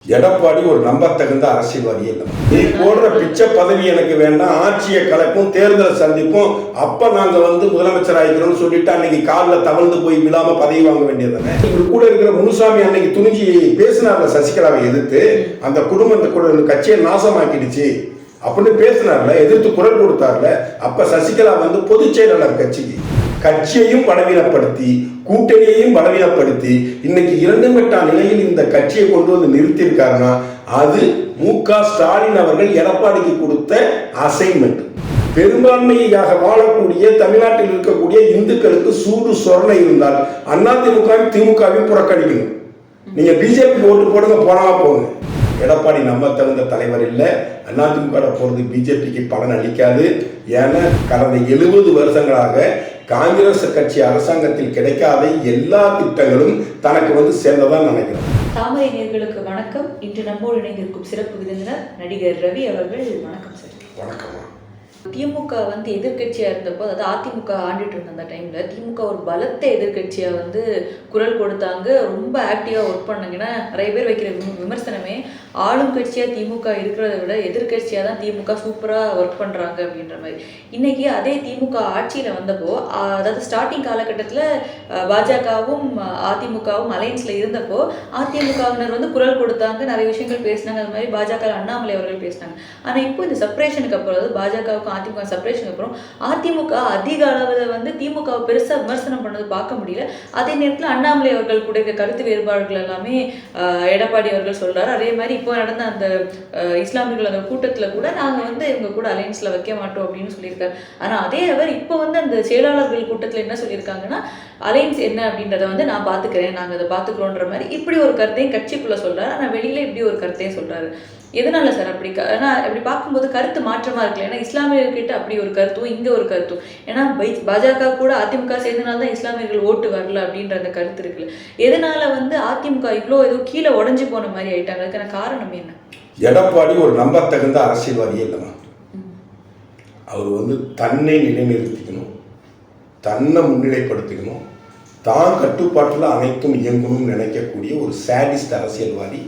எடப்பாடி ஒரு நம்பத்தகுந்த அரசியல்வாதி இல்லை. நீ போடுற பிச்சை பதவி எனக்கு வேண்டாம், ஆட்சியை கலக்கும், தேர்தலை சந்திப்போம், அப்ப நாங்க முதலமைச்சர் ஆகிக்கிறோம்னு சொல்லிட்டு அன்னைக்கு காலில் தவழ்ந்து போய் விழாம பதவி வாங்க வேண்டியதானே. இவர் கூட இருக்கிற முனுசாமி அன்னைக்கு துணிஞ்சி பேசினார்ல சசிகலாவை எதிர்த்து, அந்த குடும்பத்தை கட்சியை நாசமாக்கிடுச்சு அப்படின்னு பேசினார்ல, எதிர்த்து குரல் கொடுத்தார்ல. அப்ப சசிகலா பொதுச் செயலாளர் கட்சியையும் பலவீனப்படுத்தி கூட்டணியையும் பலவீனப்படுத்தி இன்னைக்கு இரண்டும் கட்ட நிலையில் இந்த கட்சியை கொண்டு வந்து நிறுத்தியிருக்காருன்னா அது மு.க. ஸ்டாலின் அவர்கள் எடப்பாடிக்கு கொடுத்த அசைன்மெண்ட். பெரும்பான்மையாக வாழக்கூடிய தமிழ்நாட்டில் இருக்கக்கூடிய இந்துக்களுக்கு சூடு சொரணை இருந்தால் அதிமுகவும் திமுகவும் புறக்கணிக்கணும். நீங்க பிஜேபி ஓட்டு போடுங்க, போனா போங்க. எடப்பாடி நம்ம தகுந்த தலைவர் இல்லை. அதிமுக போறது பிஜேபிக்கு பலன் அளிக்காது. ஏன்னா கடந்த 70 வருஷங்களாக காங்கிரஸ் கட்சி அரசாங்கத்தில் கிடைக்காத எல்லா திட்டங்களும் தனக்கு சேர்ந்ததான் நினைக்கிறேன். தாமரை நேயர்களுக்கு வணக்கம். இன்று நம்மோடு இணைந்திருக்கும் சிறப்பு விருந்தினர் நடிகர் ரவி அவர்கள். வணக்கம் சார். வணக்கம். திமுக எதிர்கட்சியா இருந்தப்போ, அதாவது அதிமுக ஆண்டுட்டு இருந்த அந்த டைம்ல திமுக ஒரு பலத்த எதிர்கட்சியா குரல் கொடுத்தாங்க, ரொம்ப ஆக்டிவா ஒர்க் பண்ணாங்கன்னா. நிறைய பேர் வைக்கிற விமர்சனமே ஆளும் கட்சியா திமுக இருக்கிறத விட எதிர்கட்சியா தான் திமுக சூப்பரா ஒர்க் பண்றாங்க அப்படின்ற மாதிரி. இன்னைக்கு அதே திமுக ஆட்சியில வந்தப்போ, அதாவது ஸ்டார்டிங் காலகட்டத்தில் பாஜகவும் அதிமுகவும் அலைன்ஸ்ல இருந்தப்போ அதிமுகவினர் குரல் கொடுத்தாங்க, நிறைய விஷயங்கள் பேசினாங்க. அது மாதிரி பாஜக அண்ணாமலை அவர்கள் பேசினாங்க. ஆனா இப்போ இந்த செப்பரேஷனுக்கு அப்புறம், அதாவது பாஜகவுக்கும் அதிமுக செப்பரேஷனுக்கு அப்புறம் அதிமுக அதிக அளவில் திமுக பெருசா விமர்சனம் பண்ணது பார்க்க முடியல. அதே நேரத்தில் அண்ணாமலை அவர்கள் கூட இருக்க கருத்து வேறுபாடுகள் எல்லாமே எடப்பாடி அவர்கள் சொல்றாரு. அதே மாதிரி இப்போ நடந்த அந்த இஸ்லாமியர்கள் அந்த கூட்டத்துல கூட நாங்க இவங்க கூட அலைன்ஸ்ல வைக்க மாட்டோம் அப்படின்னு சொல்லியிருக்காரு. ஆனா அதே அவர் இப்போ அந்த செயலாளர்கள் கூட்டத்துல என்ன சொல்லியிருக்காங்கன்னா, அலைன்ஸ் என்ன அப்படின்றத நான் பாத்துக்கிறேன், நாங்க அதை பாத்துக்கிறோன்ற மாதிரி இப்படி ஒரு கருத்தையும் கட்சிக்குள்ள சொல்றாரு. ஆனா வெளியில இப்படி ஒரு கருத்தையும் சொல்றாரு. எதனால சார் அப்படி? ஏன்னா அப்படி பார்க்கும்போது கருத்து மாற்றமா இருக்குல்ல. ஏன்னா இஸ்லாமியர்கிட்ட அப்படி ஒரு கருத்தும் இங்க ஒரு கருத்தும், ஏன்னா பாஜக கூட அதிமுக சேர்ந்தனால தான் இஸ்லாமியர்கள் ஓட்டு வரல அப்படின்ற அந்த கருத்து இருக்குல்ல. எதனால அதிமுக இவ்வளோ ஏதோ கீழே உடஞ்சி போன மாதிரி ஆயிட்டாங்க? அதுக்கான காரணம் என்ன? எடப்பாடி ஒரு நம்பத்தகுந்த அரசியல்வாதியே இல்லைமா. அவர் தன்னை நிலைநிறுத்திக்கணும், தன்னை முன்னிலைப்படுத்திக்கணும், தான் கட்டுப்பாட்டில் அனைத்தும் இயங்கணும்னு நினைக்கக்கூடிய ஒரு சாடிஸ்ட் அரசியல்வாதி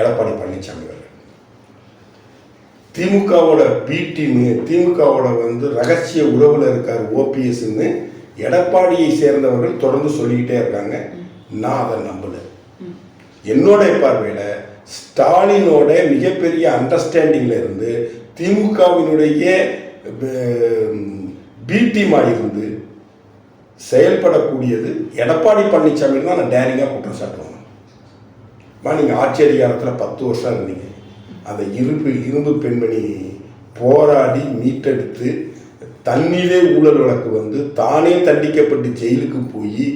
எடப்பாடி பழனிசாமி அவர்கள். திமுகவோட பி டீம், திமுகவோட ரகசிய உறவுல இருக்கார் ஓபிஎஸ்ன்னு எடப்பாடியை சேர்ந்தவர்கள் தொடர்ந்து சொல்லிக்கிட்டே இருக்காங்க. நான் அதை நம்பல. என்னோட பார்வையில ஸ்டாலினோட மிகப்பெரிய அண்டர்ஸ்டாண்டிங்ல இருந்து திமுகவினுடைய பி டீமா இருந்து செயல்படக்கூடியது எடப்பாடி பழனிசாமி தான். நான் டேரிங்கா குற்றம் சாட்டுவேன். நீங்க ஆட்சி அதிகாரத்தில் 10 வருஷம் இருந்தீங்க. அந்த இரும்பு பெண்மணி போராடி மீட்டெடுத்து தன்னிலே ஊழல் வழக்கு தானே தண்டிக்கப்பட்டு ஜெயிலுக்கு போய்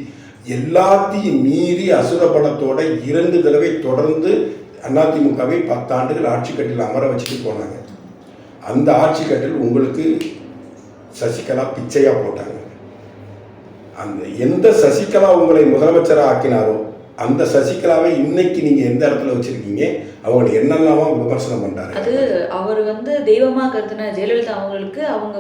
எல்லாத்தையும் மீறி அசுரபலத்தோட 2 தடவை தொடர்ந்து அதிமுகவை 10 ஆண்டுகள் ஆட்சி கட்டில் அமர வச்சுட்டு போனாங்க. அந்த ஆட்சி கட்டில் உங்களுக்கு சசிகலா பிச்சையா போட்டாங்க. அந்த எந்த சசிகலா உங்களை முதலமைச்சராக ஆக்கினாரோ அந்த சசிகலாவை இன்னைக்கு நீங்க எந்த இடத்துல வச்சிருக்கீங்க? அவங்க என்னென்னவா விமர்சனம் பண்றாரு? அது அவர் தெய்வமா கருத்துன ஜெயலலிதா அவங்களுக்கு அவங்க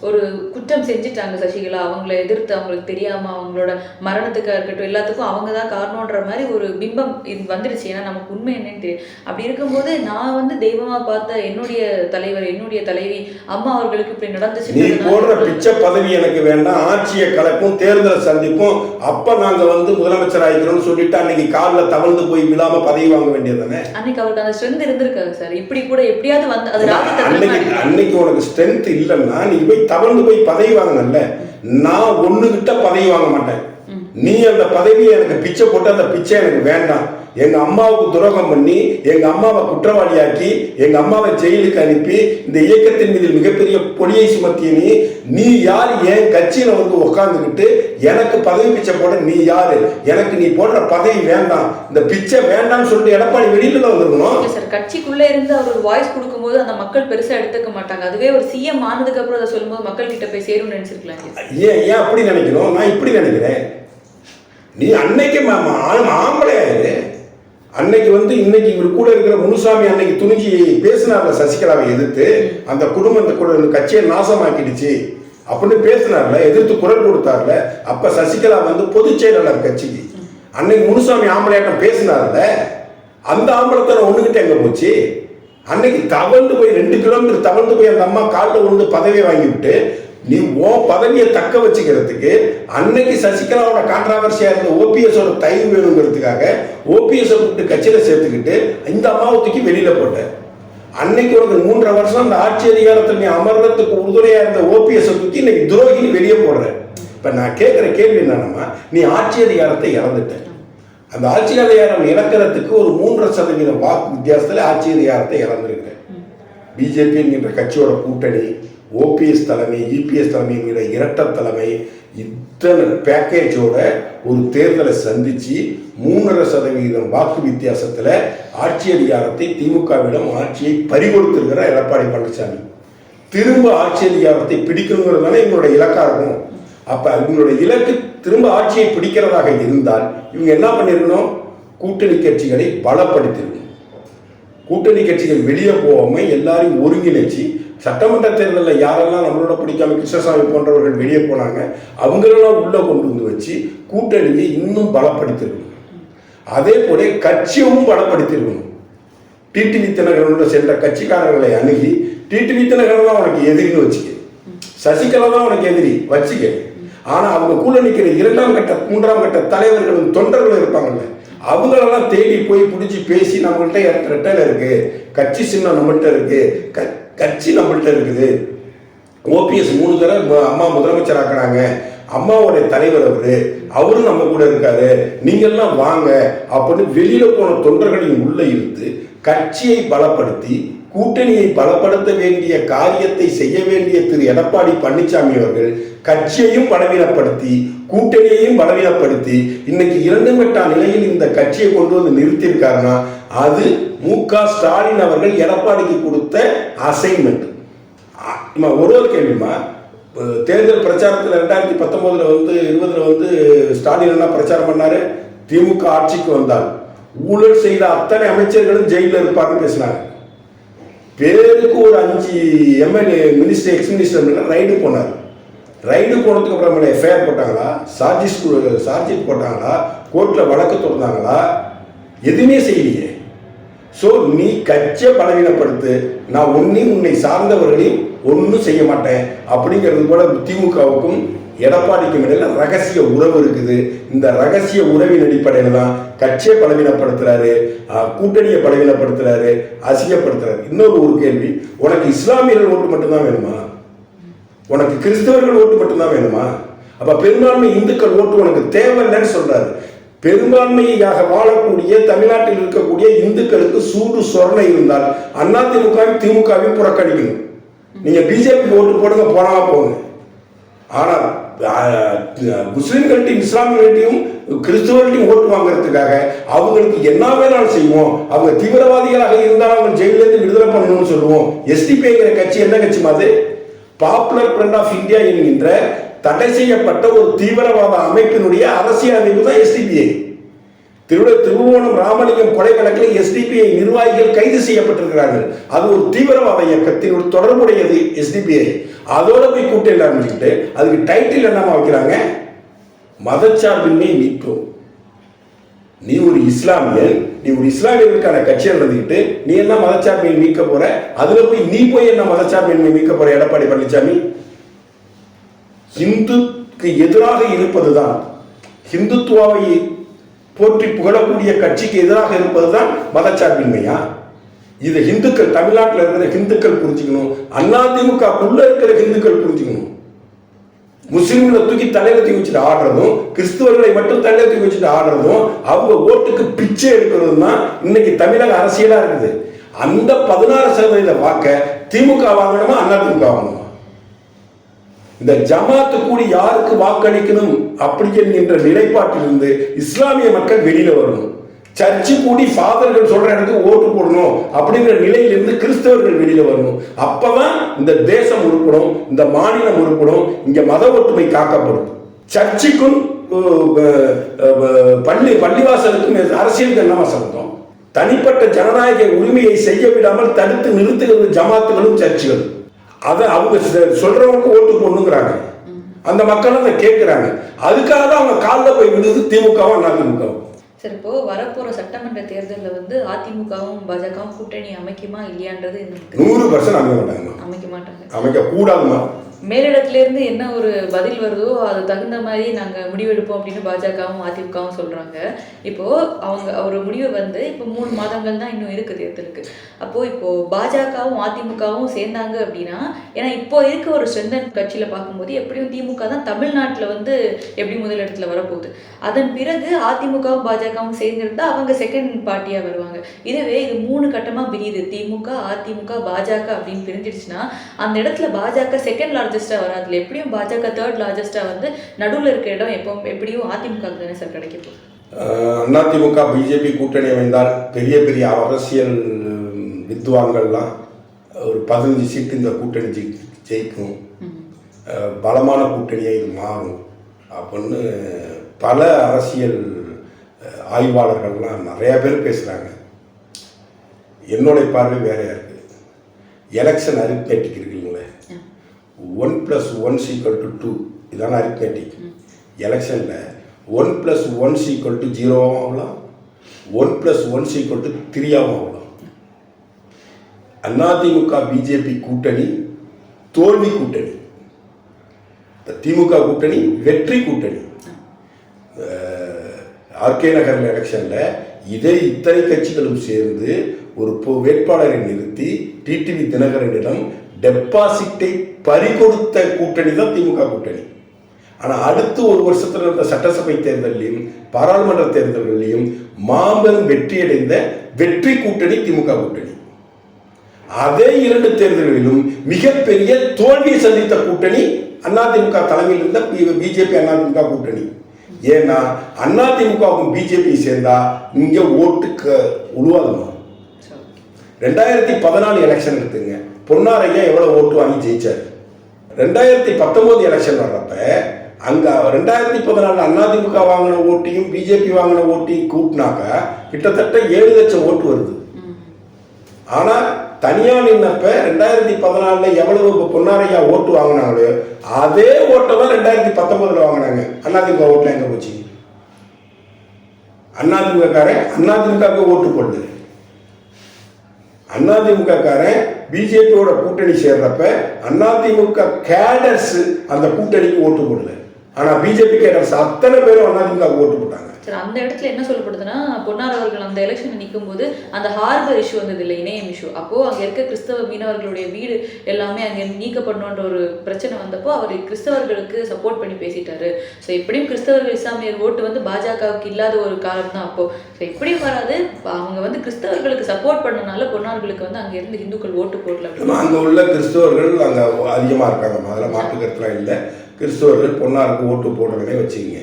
ஒரு குற்றம் செஞ்சுட்டாங்க. சசிகலா அவங்கள எதிர்த்து, அவங்களுக்கு தெரியாம அவங்களோட மரணத்துக்காக இருக்கட்டும் எல்லாத்துக்கும் அவங்க தான் காரணம்ன்ற மாதிரி ஒரு பிம்பம் இது வந்துடுச்சு. ஏன்னா நமக்கு உண்மை என்னன்னு தெரியும். அப்படி இருக்கும்போது நான் தெய்வமா பார்த்த என்னுடைய தலைவர், என்னுடைய தலைவி அம்மா அவர்களுக்கு இப்படி நடந்துச்சு. நீ போடுற பிச்சை பதவி எனக்கு வேண்டாம், ஆட்சியை கலக்கும், தேர்தலை சந்திப்போம், அப்ப நாங்க முதலமைச்சர் ஆகிக்கிறோம்னு சொல்லிட்டு அன்னைக்கு காலில் தவழ்ந்து போய் விழாம பதவி வாங்க வேண்டியதானே. அன்னைக்கு அவருக்கு அந்த ஸ்ட்ரென்த் இருந்திருக்காரு சார். இப்படி கூட எப்படியாவது அது அன்னைக்கு உனக்கு ஸ்ட்ரென்த் இல்லைன்னா நீ போய் தவழ்ந்து போய் பதவி வாங்கினல்ல. நான் ஒண்ணுகிட்ட பதவி வாங்க மாட்டேன். நீ அந்த பதவியை எனக்கு பிச்சை போட்டு அந்த பிச்சை எனக்கு வேண்டாம். எங்க அம்மாவுக்கு துரோகம் பண்ணி எங்க அம்மாவை குற்றவாளியாக்கி எங்க அம்மாவை ஜெயிலுக்கு அனுப்பி இந்த இயக்கத்தின் மீது மிகப்பெரிய பொடியை சுமத்திய நீ யார்? என் கட்சியில உட்கார்ந்துக்கிட்டு எனக்கு பதவி பிச்சை போட நீ யாரு? எனக்கு நீ போடுற பதவி வேண்டாம், இந்த பிச்சை வேண்டாம்னு சொல்லிட்டு எடப்பாடி வெளியில வந்துருக்கணும் சார். கட்சிக்குள்ள இருந்து அவர் ஒரு வாய்ஸ் கொடுக்கும்போது அந்த மக்கள் பெருசா எடுத்துக்க மாட்டாங்க. அதுவே ஒரு சிஎம் ஆனதுக்கு அப்புறம் அதை சொல்லும்போது மக்கள் கிட்ட போய் சேரும்னு நினைச்சிருக்கலாம். ஏன் அப்படி நினைக்கணும்? நான் இப்படி நினைக்கிறேன். நீ அன்னைக்கு ஆம்பளையாரு. அன்னைக்கு இன்னைக்கு இவர் கூட இருக்கிற முனுசாமி அன்னைக்கு துணிஞ்சி பேசினார்ல சசிகலாவை எதிர்த்து, அந்த குடும்பத்தை கட்சியை நாசமாக்கிடுச்சு அப்படின்னு பேசினார்ல, எதிர்த்து குரல் கொடுத்தார்ல. அப்ப சசிகலா பொதுச் செயலாளர் கட்சிக்கு. அன்னைக்கு முனுசாமி ஆம்பளையாட்டம் பேசினார்ல, அந்த ஆம்பளத்தனை ஒண்ணுகிட்ட எங்க போச்சு? அன்னைக்கு தவழ்ந்து போய் 2 கிலோமீட்டர் தவழ்ந்து போய் அந்த அம்மா காலில் விழுந்து பதவியை வாங்கிவிட்டு நீ பதவியை தக்க வச்சுக்கிறதுக்கு அன்னைக்கு சசிகலாவோட கான்ட்ராவர்சியா இருந்த ஓபிஎஸோட தயவு வேணுங்கிறதுக்காக ஓபிஎஸ் கூப்பிட்டு கட்சியில சேர்த்துக்கிட்டு இந்த அம்மாவை தூக்கி வெளியில போட்ட. அன்னைக்கு ஒரு 3.5 வருஷம் அந்த ஆட்சி அதிகாரத்தில் நீ அமர்றதுக்கு உறுதுணையா இருந்த ஓபிஎஸ் தூக்கி இன்னைக்கு துரோகின்னு வெளியே போடுற. இப்ப நான் கேட்கிற கேள்வி என்னன்னா, நீ ஆட்சி அதிகாரத்தை இழந்துட்ட. அந்த ஆட்சி அதிகாரம் இழக்கிறதுக்கு ஒரு 3% வாக்கு வித்தியாசத்தில் ஆட்சி அதிகாரத்தை இழந்திருக்கிறேன். பிஜேபி என்கின்ற கட்சியோட கூட்டணி, ஓபிஎஸ் தலைமை, இபிஎஸ் தலைமைங்கிற இரட்டை தலைமை, இத்தனை பேக்கேஜோட ஒரு தேர்தலை சந்திச்சு 3.5% வாக்கு வித்தியாசத்தில் ஆட்சி அதிகாரத்தை திமுகவிடம் ஆட்சியை பறிகொடுத்திருக்கிற எடப்பாடி பழனிசாமி திரும்ப ஆட்சி அதிகாரத்தை பிடிக்கணுங்கிறது தானே இவங்களுடைய இலக்கா இருக்கும். அப்ப இவங்களுடைய இலக்கு திரும்ப ஆட்சியை பிடிக்கிறதாக இருந்தால் இவங்க என்ன பண்ணிருக்கணும்? கூட்டணி கட்சிகளை பலப்படுத்திருக்கணும். கூட்டணி கட்சிகள் வெளியே போகாம எல்லாரையும் ஒருங்கிணைச்சு சட்டமன்ற தேர்தலில் யாரெல்லாம் நம்மளோட பிடிக்காம கிருஷ்ணசாமி போன்றவர்கள் வெளியே போனாங்க அவங்களெல்லாம் உள்ள கொண்டு வந்து வச்சு கூட்டணியை இன்னும் பலப்படுத்திருக்கணும். அதே போல கட்சியும் பலப்படுத்திருக்கணும். டிடிவி தினகரனோட சென்ற கட்சிக்காரர்களை அணுகி டிடிவி தினகரன் தான் உனக்கு எதிரின்னு வச்சுக்க, சசிகலா தான் உனக்கு எதிரி வச்சுக்க. ஆனா அவங்க கூட நிற்கிற 2ஆம் கட்ட 3ஆம் கட்ட தலைவர்களும் தொண்டர்களும் இருப்பாங்கல்ல, அவங்களெல்லாம் தேடி போய் பிடிச்சி பேசி நம்மள்கிட்ட ரெட்டையில இருக்கு, கட்சி சின்னம் நம்மள்கிட்ட இருக்கு, கட்சி நம்மள்கிட்ட இருக்குது, ஓபிஎஸ் 3 தடவை அம்மா முதலமைச்சர் ஆக்குறாங்க, அம்மாவுடைய தலைவர் அவரும் நம்ம கூட இருக்காரு, நீங்கள்லாம் வாங்க அப்படின்னு வெளியில போன தொண்டர்களையும் உள்ள இழுத்து கட்சியை பலப்படுத்தி கூட்டணியை பலப்படுத்த வேண்டிய காரியத்தை செய்ய வேண்டிய திரு எடப்பாடி பழனிசாமி அவர்கள் கட்சியையும் பலவீனப்படுத்தி கூட்டணியையும் பலவீனப்படுத்தி இன்னைக்கு 2 கட்ட நிலையில் இந்த கட்சியை கொண்டு வந்து நிறுத்தியிருக்காருன்னா அது மு.க. ஸ்டாலின் அவர்கள் எடப்பாடிக்கு கொடுத்த அசைன்மெண்ட். ஒரு கேள்விமா, தேர்தல் பிரச்சாரத்தில் 2019 20 ஸ்டாலின் என்ன பிரச்சாரம் பண்ணாரு? திமுக ஆட்சிக்கு வந்தால் ஊழல் செய்த அத்தனை அமைச்சர்களும் ஜெயிலில் இருப்பாருன்னு பேசினாங்க. பேருக்கு ஒரு 5 MLA minister ex minister raid போனார். ரைடு போனதுக்கு அப்புறம் எஃப்ஐஆர் போட்டாங்களா? சார்ஜ் போட்டாங்களா? கோர்ட்டில் வழக்கு தொடர்ந்தாங்களா? எதுவுமே செய்யலையே. ஸோ நீ கட்சியை பலவீனப்படுத்து, நான் உன்னை சார்ந்தவர்களையும் ஒன்றும் செய்ய மாட்டேன் அப்படிங்கிறது போல திமுகவுக்கும் எடப்பாடிக்கும் இடையில ரகசிய உறவு இருக்குது. இந்த ரகசிய உறவின் அடிப்படையில் தான் கட்சியை பலவீனப்படுத்துறாரு, கூட்டணியை பலவீனப்படுத்துறாரு, அசிங்கப்படுத்துறாரு. இன்னொரு கேள்வி, உனக்கு இஸ்லாமியர்கள் ஓட்டு மட்டும்தான் வேணுமா? உனக்கு கிறிஸ்தவர்கள் ஓட்டு மட்டும்தான் வேணுமா? அப்ப பெரும்பான்மை இந்துக்கள் ஓட்டு உனக்கு தேவையில்லைன்னு சொல்றாரு. பெரும்பான்மையாக வாழக்கூடிய தமிழ்நாட்டில் இருக்கக்கூடிய இந்துக்களுக்கு சூடு சொரணை இருந்தால் அதிமுகவும் திமுகவும் புறக்கணிக்கணும். நீங்க பிஜேபி ஓட்டு போடுங்க, போனாம போங்க. ஆனால் முஸ்லிம்கள்ட்டையும் இஸ்லாமியர்கள்ட்டையும் கிறிஸ்தவர்களையும் ஓட்டு வாங்குறதுக்காக அவங்களுக்கு என்ன வேணாலும் செய்வோம், அவங்க தீவிரவாதிகளாக இருந்தாலும் அவங்க ஜெயிலிருந்து விடுதலை பண்ணணும்னு சொல்லுவோம். எஸ்டிபிஐங்கிற கட்சி என்ன கட்சி மாதிரி? பாப்புலர் ஃப்ரண்ட் ஆஃப் இந்தியா என்கின்ற தடை செய்யப்பட்ட ஒரு தீவிரவாத அமைப்பினுடைய அரசியல் அமைப்பு தான் எஸ்டிபிஐ. திருவோணம் ராமலிங்கம் கொலை வழக்கில் எஸ்டிபிஐ நிர்வாகிகள் கைது செய்யப்பட்டிருக்கிறார்கள். அது ஒரு தீவிரவாத இயக்கத்தின் தொடர்புடையது எஸ்டிபிஐ. அதோட போய் கூட்டணி ஆரம்பிச்சுக்கிட்டு அதுக்கு டைட்டில் என்னமா வைக்கிறாங்க? மதச்சார்பின்மை மீட்போம். நீ ஒரு இஸ்லாமியன், நீ ஒரு இஸ்லாமியர்களுக்கான கட்சியை நடந்துக்கிட்டு நீ என்ன மதச்சார்பின்மை மீட்க போற? அதுல போய் நீ போய் என்ன மதச்சார்பின்மை மீட்க போற? எடப்பாடி பழனிசாமி இந்துக்கு எதிராக இருப்பதுதான், இந்துத்துவாவை போற்றி புகழக்கூடிய கட்சிக்கு எதிராக இருப்பதுதான் மதச்சார்பின்மையா? இதை இந்துக்கள், தமிழ்நாட்டில் இருக்கிற இந்துக்கள் புரிஞ்சுக்கணும், அதிமுகக்குள்ள இருக்கிற இந்துக்கள் புரிஞ்சுக்கணும். முஸ்லிம்களை தூக்கி தலையில தூக்கி வச்சுட்டு ஆடுறதும், கிறிஸ்துவர்களை மட்டும் தலையில தூக்கி வச்சுட்டு ஆடுறதும், அவங்க ஓட்டுக்கு பிச்சை எடுக்கிறதும் தான் இன்னைக்கு தமிழக அரசியலா இருக்குது. அந்த 16% வாக்க திமுக வாங்கணுமா அதிமுக வாங்கணுமா? இந்த ஜமாத்து கூடி யாருக்கு வாக்களிக்கணும் அப்படி என்கின்ற நிலைப்பாட்டிலிருந்து இஸ்லாமிய மக்கள் வெளியில வரணும். சர்ச்சு கூடி ஃபாதர்கள் சொல்ற இடத்துக்கு ஓட்டு போடணும் அப்படிங்கிற நிலையிலிருந்து கிறிஸ்தவர்கள் வெளியில வரணும். அப்பதான் இந்த தேசம் உருப்படும், இந்த மாநிலம் உருப்படும், இங்க மத ஒற்றுமை காக்கப்படும். சர்ச்சுக்கும் பள்ளிவாசலுக்கும் அரசியலுக்கு என்ன சம்பந்தம்? தனிப்பட்ட ஜனநாயக உரிமையை செய்ய விடாமல் தடுத்து நிறுத்துகிறது ஜமாத்துகளும் சர்ச்சுகளும். அதை அவங்க சொல்றவங்க ஓட்டு போடணுங்கிறாங்க. அந்த மக்கள் அதை கேட்கிறாங்க. அதுக்காக தான் அவங்க காலில் போய் விடுது திமுகவும் அதிமுகவும். சரி, இப்போ வரப்போற சட்டமன்ற தேர்தலில் வந்து அதிமுகவும் பாஜகவும் கூட்டணி அமைக்குமா இல்லையான்றது 100% அமைக்க மாட்டாங்க. அமைக்க மாட்டாங்க. அமைக்க கூடாதுமா. மேலிடத்திலேருந்து என்ன ஒரு பதில் வருதோ அது தகுந்த மாதிரி நாங்கள் முடிவெடுப்போம் அப்படின்னு பாஜகவும் அதிமுகவும் சொல்கிறாங்க. இப்போது அவங்க ஒரு முடிவை வந்து இப்போ 3 மாதங்கள் தான் இன்னும் இருக்குது தேர்தலுக்கு. அப்போது இப்போது பாஜகவும் அதிமுகவும் சேர்ந்தாங்க அப்படின்னா, ஏன்னா இப்போ இருக்க ஒரு ஸ்ட்ரென்தன் கட்சியில் பார்க்கும்போது எப்படியும் திமுக தான் தமிழ்நாட்டில் வந்து எப்படி முதலிடத்தில் வரப்போகுது. அதன் பிறகு அதிமுகவும் பாஜகவும் சேர்ந்திருந்தால் அவங்க செகண்ட் பார்ட்டியாக வருவாங்க. இதுவே இது 3 கட்டமாக பிரியுது. திமுக, அதிமுக, பாஜக அப்படின்னு பிரிஞ்சிடுச்சுன்னா அந்த இடத்துல பாஜக செகண்ட் லார்ஜஸ்ட்டாக வராதுல, எப்படியும் பாஜக தேர்ட் லார்ஜஸ்ட்டாக வந்து நடுவில் இருக்க இடம் எப்படியும் அதிமுக தானே சார் கிடைக்கும். அதிமுக பிஜேபி கூட்டணி அமைந்தால் பெரிய பெரிய அரசியல் வித்வான்கள்லாம் ஒரு 15 சீட்டு இந்த கூட்டணி ஜெயிக்கும், பலமான கூட்டணியாக இது மாறும் அப்படின்னு பல அரசியல் ஆய்வாளர்கள்லாம் நிறையா பேர் பேசுகிறாங்க. என்னுடைய பார்வை வேறையாக இருக்குது. எலெக்ஷன் அரித்மெட்டிக் இருக்குங்களே, 1+1 = 2 இதான அரித்மெட்டிக். எலெக்ஷனில் 1+1 = 0 ஆகலாம், 1+1 = 3 ஆகலாம். அதிமுக பிஜேபி கூட்டணி தோல்வி கூட்டணி, திமுக கூட்டணி வெற்றி கூட்டணி. ஆர்கே நகர் எலெக்ஷனில் இத்தனை கட்சிகளும் சேர்ந்து ஒரு வேட்பாளரை நிறுத்தி டிடிவி தினகரனிடம் டெபாசிட்டை பறிகொடுத்த கூட்டணி தான் திமுக கூட்டணி. ஆனால் அடுத்து ஒரு வருஷத்தில் இருந்த சட்டசபை தேர்தலையும் பாராளுமன்ற தேர்தல்களையும் மாபெரும் வெற்றியடைந்த வெற்றி கூட்டணி திமுக கூட்டணி. அதே 2 தேர்தல்களிலும் மிகப்பெரிய தோல்வியை சந்தித்த கூட்டணி அதிமுக தலைமையில் இருந்த பிஜேபி அதிமுக கூட்டணி. ஏன்னா அதிமுகவும் பிஜேபி சேர்ந்தா இங்க ஓட்டுக்கு உருவாகுமா. 2014 எலெக்ஷன் எடுத்துங்க, பொன்னாரையா எவ்வளவு ஓட்டு வாங்கி ஜெயிச்சார். 2019 எலெக்ஷன் வர்றப்ப அங்க 2014 அதிமுக வாங்கின ஓட்டையும் பிஜேபி வாங்கின ஓட்டையும் கூட்டினாக்கா கிட்டத்தட்ட 7 லட்சம் ஓட்டு வருது. ஆனா தனியா நின்னப்ப 2014 எவ்வளவு பொன்னாரையா ஓட்டு வாங்கினாங்களோ அதே ஓட்டை தான் 2019 வாங்கினாங்க. அதிமுக ஓட்டுல எங்க போச்சு? அதிமுக ஓட்டு போடல. அதிமுக பிஜேபியோட கூட்டணி சேர்றப்ப அதிமுக கேடர்ஸ் அந்த கூட்டணிக்கு ஓட்டு போடல. ஆனா பிஜேபி கேடர்ஸ் அத்தனை பேரும் அதிமுக ஓட்டு போட்டாங்க. சரி, அந்த இடத்துல என்ன சொல்லப்படுதுன்னா, பொன்னார் அவர்கள் அந்த எலெக்ஷன் நிற்கும் போது அந்த ஹார்பர் இஷ்யூ வந்தது இல்லை, இணையம் இஷ்யூ. அப்போது அங்கே இருக்க கிறிஸ்தவ மீனவர்களுடைய வீடு எல்லாமே அங்கே நீக்கப்படணுன்ற ஒரு பிரச்சனை வந்தப்போ அவர் கிறிஸ்தவர்களுக்கு சப்போர்ட் பண்ணி பேசிட்டாரு. ஸோ எப்படியும் கிறிஸ்தவர்கள் இஸ்லாமியர் ஓட்டு வந்து பாஜகவுக்கு இல்லாத ஒரு காலம் தான் அப்போது. ஸோ எப்படியும் வராது. அவங்க வந்து கிறிஸ்தவர்களுக்கு சப்போர்ட் பண்ணனால பொன்னார்களுக்கு வந்து அங்கே இருந்து இந்துக்கள் ஓட்டு போடல. அங்கே உள்ள கிறிஸ்தவர்கள் அங்கே அதிகமாக இருக்காங்க, அதில் மாற்று கருத்துலாம் இல்லை. கிறிஸ்தவர்கள் பொன்னாருக்கு ஓட்டு போடுறதே வச்சுக்கிங்க.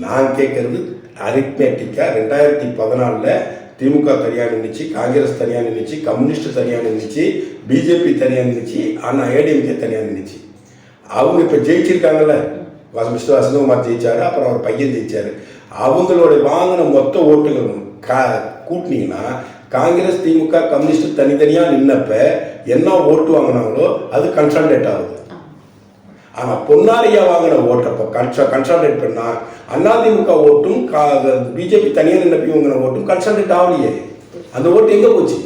நான் கேட்கறது அரித்மேட்டிக்காக 2014 திமுக தனியாக நின்றுச்சு, காங்கிரஸ் தனியாக நின்றுச்சு, கம்யூனிஸ்ட் தனியாக நின்றுச்சு, பிஜேபி தனியாக நின்றுச்சு, ஆனால் ஏடிஎம்கே தனியாக நின்றுச்சு. அவங்க இப்போ ஜெயிச்சிருக்காங்கல்ல, மிஸ்டர் வசந்தகுமார் ஜெயிச்சாரு, அப்புறம் அவர் பையன் ஜெயிச்சாரு. அவங்களோட வாங்கின மொத்த ஓட்டுகள் கூட்டினீங்கன்னா காங்கிரஸ் திமுக கம்யூனிஸ்ட் தனித்தனியாக நின்னப்ப என்ன ஓட்டு வாங்கினாங்களோ அது கன்சால்டேட் ஆகுது. ஆனால் பொன்னாரையா வாங்கின ஓட்டப்போ கன்சால்டேட் பண்ணால் அதிமுக ஓட்டும் பிஜேபி தனியாக நின்னப்பி வாங்கின ஓட்டும் கன்சால்டேட் ஆகலையே. அந்த ஓட்டு எங்கே போச்சு?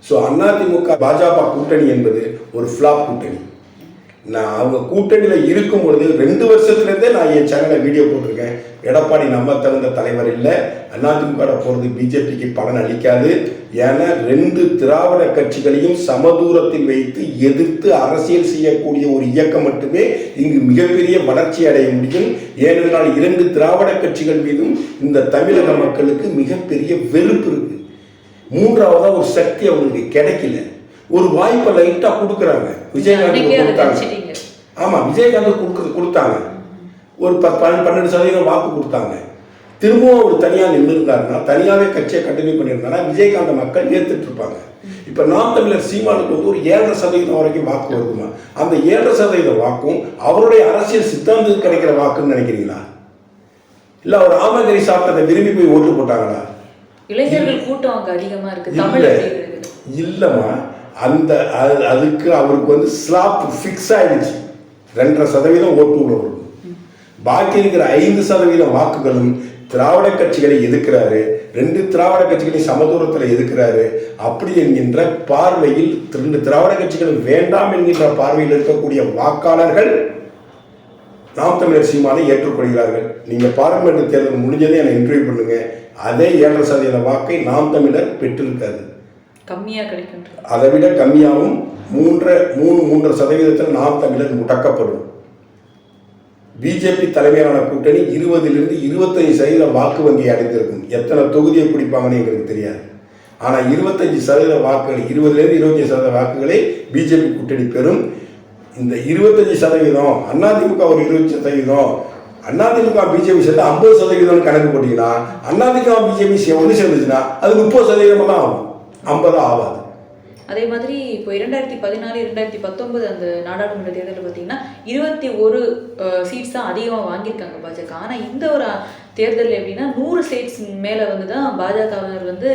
ஸோ அதிமுக பாஜக கூட்டணி என்பது ஒரு ஃப்ளாப் கூட்டணி. நான் அவங்க கூட்டணியில் இருக்கும் பொழுது 2 வருஷத்துலேருந்தே நான் என் சேனலில் வீடியோ போட்டிருக்கேன். எடப்பாடி நம்ப தகுந்த தலைவர் இல்லை, அதிமுக போகிறது பிஜேபிக்கு பலன் அளிக்காது. ஏன்னா 2 திராவிட கட்சிகளையும் சமதூரத்தில் வைத்து எதிர்த்து அரசியல் செய்யக்கூடிய ஒரு இயக்கம் மட்டுமே இங்கு மிகப்பெரிய வளர்ச்சி அடைய முடியும். ஏனென்றால் 2 திராவிட கட்சிகள் மீதும் இந்த தமிழக மக்களுக்கு மிகப்பெரிய வெறுப்பு இருக்கு. 3ஆவதா ஒரு சக்தி அவங்களுக்கு கிடைக்கல. ஒரு வாய்ப்பை லைட்டா கொடுக்குறாங்க. விஜயகாந்த் கொடுத்தாங்க. ஆமா, விஜயகாந்த் கொடுத்தாங்க. ஒரு 12% வாக்கு கொடுத்தாங்க. திரும்பவும் அவர் தனியா நின்று இருந்தாருன்னா, தனியாவே கட்சியை கண்டினியூ பண்ணியிருந்தாருன்னா விஜயகாந்த் மக்கள் ஏற்றுட்டு இருப்பாங்க. இப்ப நாம் தமிழர் சீமானுக்கு வந்து ஒரு 7% வரைக்கும் வாக்கு வருதுமா. அந்த 7% வாக்கும் அவருடைய அரசியல் சித்தாந்தத்துக்கு கிடைக்கிற வாக்குன்னு நினைக்கிறீங்களா? இல்ல அவர் ஆமகரி சாப்பிட்டதை விரும்பி போய் ஓட்டு போட்டாங்களா? இளைஞர்கள் கூட்டம் அங்க அதிகமா இருக்கு. தமிழ் இல்லம்மா, அந்த அதுக்கு அவருக்கு வந்து ஸ்லாப் ஃபிக்ஸ் ஆயிடுச்சு. 2.5% ஓட்டு உள்ளவர்கள். பாக்கி இருக்கிற 5% வாக்குகளும் திராவிட கட்சிகளை எதிர்க்கிறாரு, 2 திராவிட கட்சிகளை சமதூரத்தில் எதிர்க்கிறாரு. அப்படி என்கின்ற பார்வையில் 2 திராவிட கட்சிகள் வேண்டாம் என்கின்ற பார்வையில் இருக்கக்கூடிய வாக்காளர்கள் நாம் தமிழர் சீமானை ஏற்றுக்கொள்கிறார்கள். நீங்கள் பார்லிமெண்ட் தேர்தல் முடிஞ்சதே என்னை இன்டர்வியூ பண்ணுங்க, அதே 7% வாக்கை நாம் தமிழர் பெற்றிருக்காது, கம்மியாக கிடைக்கும். அதை விட கம்மியாகவும் 3.5% நாம் தமிழர் முடக்கப்படும். பிஜேபி தலைமையிலான கூட்டணி 20லிருந்து 25% வாக்கு வங்கி அடைந்திருக்கும். எத்தனை தொகுதியை பிடிப்பாங்கன்னு எங்களுக்கு தெரியாது. ஆனால் 25% வாக்குகள், 20லிருந்து 25% வாக்குகளை பிஜேபி கூட்டணி பெறும். இந்த 25%, அதிமுக ஒரு 20%, அதிமுக பிஜேபி சேர்ந்து 50% கணக்கு போட்டீங்கன்னா, அதிமுக பிஜேபி ஒன்று சேர்ந்துச்சுன்னா அது 30% தான் ஆகும், 50 ஆகாது. அதே மாதிரி இப்போ 2014, 2019 அந்த நாடாளுமன்ற தேர்தலில் பார்த்தீங்கன்னா 21 சீட்ஸ் தான் அதிகமாக வாங்கியிருக்காங்க பாஜக. ஆனால் இந்த ஒரு தேர்தலில் எப்படின்னா 100 சீட்ஸ் மேலே வந்து தான் பாஜகவினர் வந்து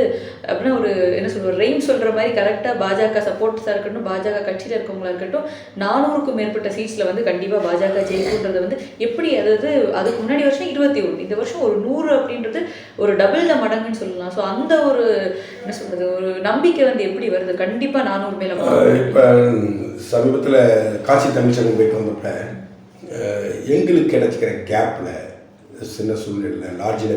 அப்படின்னா ஒரு என்ன சொல்வது, ரெயின் சொல்கிற மாதிரி கரெக்டாக பாஜக சப்போர்ட்ஸாக இருக்கட்டும், பாஜக கட்சியில் இருக்கவங்களா இருக்கட்டும், 400க்கும் மேற்பட்ட சீட்ஸில் வந்து கண்டிப்பாக பாஜக ஜெயிக்குன்றது வந்து எப்படி, அதாவது அதுக்கு முன்னாடி வருஷம் 21, இந்த வருஷம் ஒரு 100 அப்படின்றது ஒரு டபுள் த மடங்குன்னு சொல்லலாம். ஸோ அந்த ஒரு என்ன சொல்கிறது, ஒரு நம்பிக்கை வந்து எப்படி வருது, கண்டிப்பாக 400 மேலே. இப்போ சமீபத்தில் காசி தமிழ்ச்சங்கம் போயிட்டு வந்தப்ப எங்களுக்கு கிடைச்சிக்கிற கேப்பில் சின்ன சூழ்நிலையில் லாட்ஜில்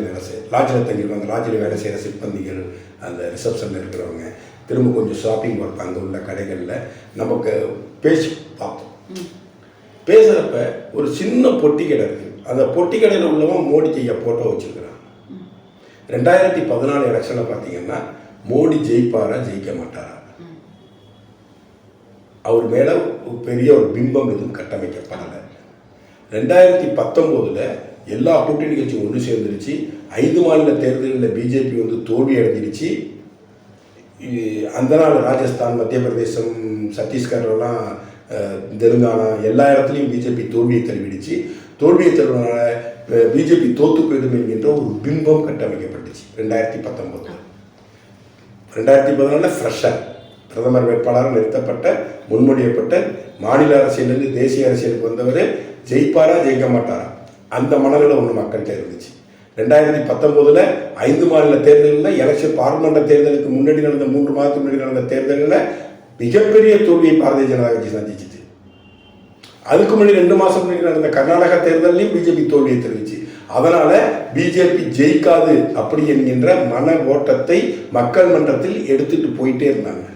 தங்கியிருக்காங்க. லாட்ஜில் வேலை செய்கிற சிப்பந்திகள், அந்த ரிசப்ஷனில் இருக்கிறவங்க, திரும்ப கொஞ்சம் ஷாப்பிங் ஒர்க் அங்கே உள்ள கடைகளில் நமக்கு பேசி பார்த்தோம். பேசுகிறப்ப ஒரு சின்ன பொட்டி கடை இருக்குது. அந்த பொட்டி கடையில் உள்ளவன் மோடி ஐயா ஃபோட்டோ வச்சுருக்கிறான். 2014 எலெக்ஷனில் பார்த்தீங்கன்னா மோடி ஜெயிப்பாரா ஜெயிக்க மாட்டாரா, அவர் மேலே பெரிய ஒரு பிம்பம் எதுவும் கட்டமைக்கப்படலை. 2019 எல்லா கூட்டணி கட்சியும் ஒன்று சேர்ந்துருச்சு. 5 மாநில தேர்தலில் பிஜேபி வந்து தோல்வி அடைஞ்சிருச்சு. அந்த நாள் ராஜஸ்தான், மத்திய பிரதேசம், சத்தீஸ்கர்லாம், தெலுங்கானா எல்லா இடத்துலையும் பிஜேபி தோல்வியை தழுவிடுச்சு. தோல்வியை தழுவினால பிஜேபி தோற்று போயிடும் என்கின்ற ஒரு பிம்பம் கட்டமைக்கப்பட்டுச்சு. 2014 ஃப்ரெஷ்ஷாக பிரதமர் வேட்பாளராக நிறுத்தப்பட்ட, முன்மொழியப்பட்ட, மாநில அரசியலிருந்து தேசிய அரசியலுக்கு வந்தவர் ஜெயிப்பாரா ஜெயிக்க மாட்டாரா, அந்த மனநிலை ஒன்று மக்கள்கிட்ட இருந்துச்சு. 2019 5 மாநில தேர்தலில் எலெக்ஷன், பார்லிமெண்ட் தேர்தலுக்கு முன்னாடி நடந்த 3 மாதத்துக்கு முன்னாடி நடந்த தேர்தலில் மிகப்பெரிய தோல்வியை பாரதிய ஜனதா கட்சி சந்திச்சிச்சு. அதுக்கு முன்னாடி 2 மாதம் முன்னாடி நடந்த கர்நாடகா தேர்தலையும் பிஜேபி தோல்வியை தெரிவிச்சு. அதனால் பிஜேபி ஜெயிக்காது அப்படி என்கின்ற மன ஓட்டத்தை மக்கள் மன்றத்தில் எடுத்துகிட்டு போயிட்டே இருந்தாங்க.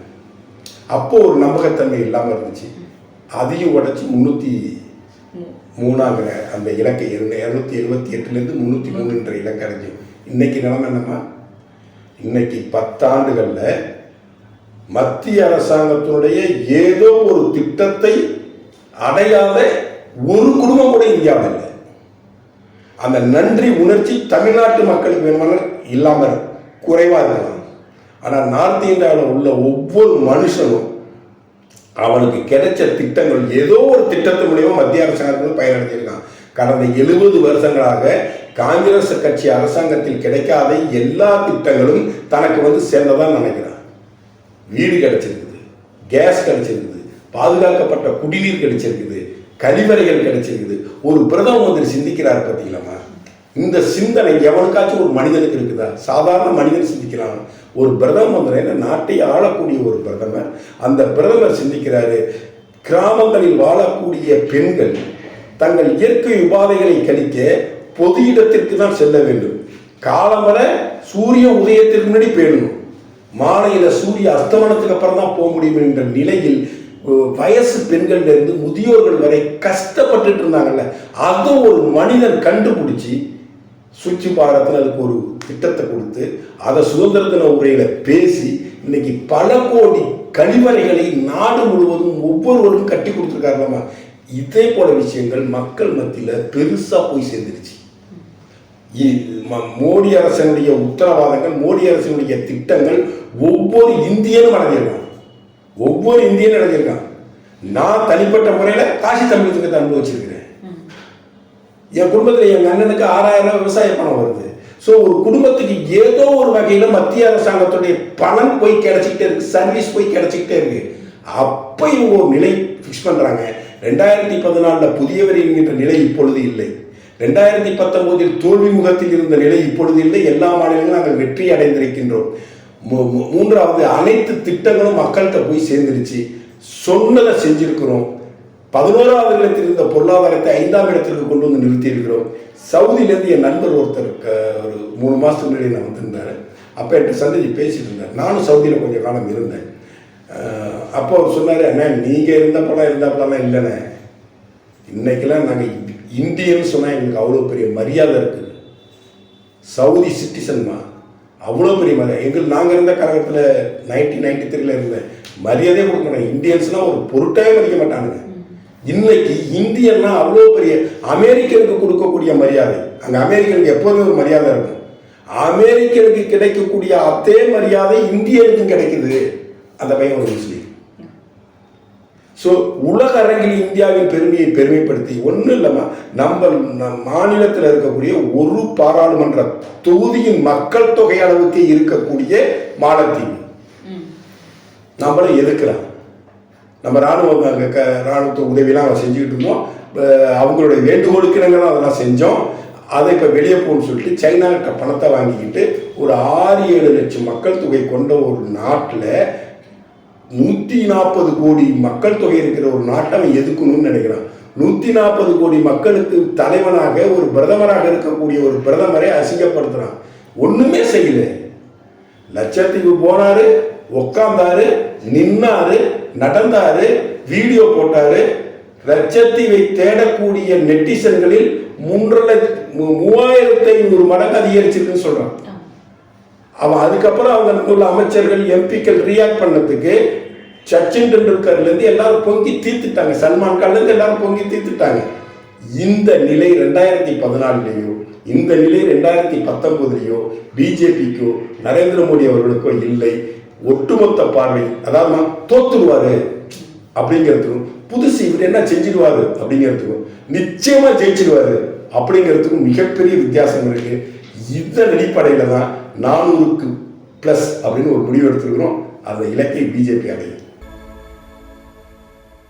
அப்போது ஒரு நம்பகத்தன்மை இல்லாமல் இருந்துச்சு. அதையும் உடச்சி 303 அந்த இலக்கை 278லேருந்து 303 இலக்கை அடைஞ்சு இன்னைக்கு நிலைமை என்னமா, இன்னைக்கு 10 ஆண்டுகளில் மத்திய அரசாங்கத்தினுடைய ஏதோ ஒரு திட்டத்தை அடையாத ஒரு குடும்பம் கூட இந்தியாவில் இல்லை. அந்த நன்றி உணர்ச்சி தமிழ்நாட்டு மக்களுக்கு வேணுமான இல்லாமல் குறைவாக இருக்கலாம். ஆனால் நார்த் இந்தியாவில் உள்ள ஒவ்வொரு மனுஷனும் அவனுக்கு கிடைச்ச திட்டங்கள், ஏதோ ஒரு திட்டத்தின் மூலியமாக மத்திய அரசாங்கத்தில் பயனடைஞ்சிருக்கான். கடந்த 70 வருஷங்களாக காங்கிரஸ் கட்சி அரசாங்கத்தில் கிடைக்காத எல்லா திட்டங்களும் தனக்கு வந்து சேர்ந்ததான் நினைக்கிறான். வீடு கிடைச்சிருக்குது, கேஸ் கிடைச்சிருக்குது, பாதுகாக்கப்பட்ட குடிநீர் கிடைச்சிருக்குது, கழிவறைகள் கிடைச்சிருக்குது. ஒரு பிரதம மந்திரி சிந்திக்கிறார் பார்த்தீங்களாமா, இந்த சிந்தனை எவனுக்காச்சும் ஒரு மனிதனுக்கு இருக்குதா? சாதாரண மனிதன் சிந்திக்கிறான். ஒரு பிரதம மந்திரி, நாட்டை ஆளக்கூடிய ஒரு பிரதமர், அந்த பிரதமர் சிந்திக்கிறாரு, கிராமங்களில் வாழக்கூடிய பெண்கள் தங்கள் இயற்கை உபாதைகளை கழிக்க பொது இடத்திற்கு தான் செல்ல வேண்டும். காலம்பர சூரிய உதயத்திற்கு முன்னாடி போயிடணும், மாலையில சூரிய அஸ்தமனத்துக்கு அப்புறம் தான் போக முடியும் என்ற நிலையில் வயசு பெண்கள்ல இருந்து முதியோர்கள் வரை கஷ்டப்பட்டு இருந்தாங்கல்ல, அதை ஒரு மனிதன் கண்டுபிடிச்சி சுவிட்ச் பாரத்தில் அதுக்கு ஒரு திட்டத்தை கொடுத்து அதை சுதந்திர தின உரையில பேசி இன்னைக்கு பல கோடி கழிவறைகளை நாடு முழுவதும் ஒவ்வொருவரும் கட்டி கொடுத்துருக்காருலாமா. இதே போல விஷயங்கள் மக்கள் மத்தியில் பெருசா போய் சேர்ந்துருச்சு. மோடி அரசனுடைய உத்தரவாதங்கள், மோடி அரசனுடைய திட்டங்கள் ஒவ்வொரு இந்தியனும் அடைஞ்சிருக்கான். நான் தனிப்பட்ட முறையில் காசி தமிழகத்துக்கு அனுபவிச்சிருக்கிறேன். என் குடும்பத்தில் எங்கள் அண்ணனுக்கு 6000 விவசாய பணம் வருது. ஸோ ஒரு குடும்பத்துக்கு ஏதோ ஒரு வகையில் மத்திய அரசாங்கத்துடைய பணம் போய் கிடைச்சிக்கிட்டே இருக்கு, சர்வீஸ் போய் கிடைச்சிக்கிட்டே இருக்கு. அப்போ இவங்க ஒரு நிலை ஃபிக்ஸ் பண்ணுறாங்க. 2014 புதியவர் என்கின்ற நிலை இப்பொழுது இல்லை. 2019 தோல்வி முகத்தில் இருந்த நிலை இப்பொழுது இல்லை. எல்லா மாநிலங்களும் நாங்கள் வெற்றி அடைந்திருக்கின்றோம். மூன்றாவது, அனைத்து திட்டங்களும் மக்கள்கிட்ட போய் சேர்ந்துருச்சு. சொன்னதை செஞ்சிருக்கிறோம். 11வது இடத்தில் இருந்த பொருளாதாரத்தை 5ஆம் இடத்திற்கு கொண்டு வந்து நிறுத்தி இருக்கிறோம். சவுதியிலேருந்து என் நண்பர் ஒருத்தர் ஒரு 3 மாதத்துக்கு முன்னாடி நான் வந்திருந்தார். அப்போ என்கிட்ட சந்திச்சு பேசிட்டு இருந்தார். நானும் சவுதியில் கொஞ்சம் காலம் இருந்தேன். அப்போ அவர் சொன்னார், அண்ணா நீங்கள் இருந்தாப்பெல்லாம் இல்லைண்ணே, இன்னைக்கெல்லாம் நாங்கள் இந்தியன்னு சொன்னால் எங்களுக்கு அவ்வளோ பெரிய மரியாதை இருக்குது. சவுதி சிட்டிசன்மா அவ்வளோ பெரிய மரியாதை. எங்களுக்கு நாங்கள் இருந்த காலகட்டத்தில் 1993 இருந்தேன், மரியாதையே கொடுக்க மாட்டாங்க. இந்தியன்ஸ்லாம் ஒரு பொருட்டாவே மதிக்க மாட்டானுங்க. இன்னைக்கு இந்தியன்னா அவ்வளோ பெரிய அமெரிக்கனுக்கு கொடுக்கக்கூடிய மரியாதை, அங்கே அமெரிக்கனுக்கு எப்போதுமே ஒரு மரியாதை இருக்கும். அமெரிக்கனுக்கு கிடைக்கக்கூடிய அதே மரியாதை இந்தியனுக்கும் கிடைக்குது. அந்த பையன் ஒரு முஸ்லீம். ஸோ உலக அரங்கில் இந்தியாவின் பெருமையை பெருமைப்படுத்தி ஒன்றும் இல்லைம்மா, நம்ம மாநிலத்தில் இருக்கக்கூடிய ஒரு பாராளுமன்ற தொகுதியின் மக்கள் தொகை அளவுக்கு இருக்கக்கூடிய மாலத்தீவு நம்மளை எதிர்க்கிறான். நம்ம இராணுவத்தை உதவியெல்லாம் நம்ம செஞ்சுக்கிட்டு இருந்தோம். அவங்களுடைய வேண்டுகோளுக்கு நாங்கள் அதெல்லாம் செஞ்சோம். அதை இப்போ வெளியே போகணும்னு சொல்லிட்டு சைனாக்கிட்ட பணத்தை வாங்கிக்கிட்டு ஒரு 6-7 லட்சம் மக்கள் தொகை கொண்ட ஒரு நாட்டில் 140 கோடி மக்கள் தொகை இருக்கிற ஒரு நாட்டை அவன் எதுக்கணும்னு நினைக்கிறான். 140 கோடி மக்களுக்கு தலைவனாக ஒரு பிரதமராக இருக்கக்கூடிய ஒரு பிரதமரை அசிங்கப்படுத்துறான். ஒண்ணுமே செய்யல. லட்சத்தீவு போனாரு, உக்காந்தாரு, நின்னாரு, நடந்தாரு, வீடியோ போட்டாரு. லட்சத்தீவை தேடக்கூடிய நெட்டிசன்களில் 3500 மடங்கு அதிகரிச்சிருக்குன்னு சொல்றான். அவன் அதுக்கப்புறம் அவங்க உள்ள அமைச்சர்கள் எம்பிக்கள் ரியாக்ட் பண்ணதுக்கு சச்சின் டெண்டுல்கர்லேருந்து எல்லாரும் பொங்கி தீர்த்துட்டாங்க. சல்மான் கான்லேருந்து எல்லாரும் பொங்கி தீர்த்துட்டாங்க. இந்த நிலை 2014 இந்த நிலை 2019 பிஜேபிக்கோ நரேந்திர மோடி அவர்களுக்கோ இல்லை. ஒட்டுமொத்த பார்வை, அதாவது தோத்துருவாரு அப்படிங்கிறதுக்கும் புதுசு இவர் என்ன செஞ்சிடுவாரு அப்படிங்கிறதுக்கும் நிச்சயமா ஜெயிச்சிடுவாரு அப்படிங்கிறதுக்கும் மிகப்பெரிய வித்தியாசம் இருக்கு. இதன் அடிப்படையில் தான் 400+ அப்படின்னு ஒரு முடிவு எடுத்துருக்கிறோம். அந்த இலக்கை பிஜேபி அடையும்.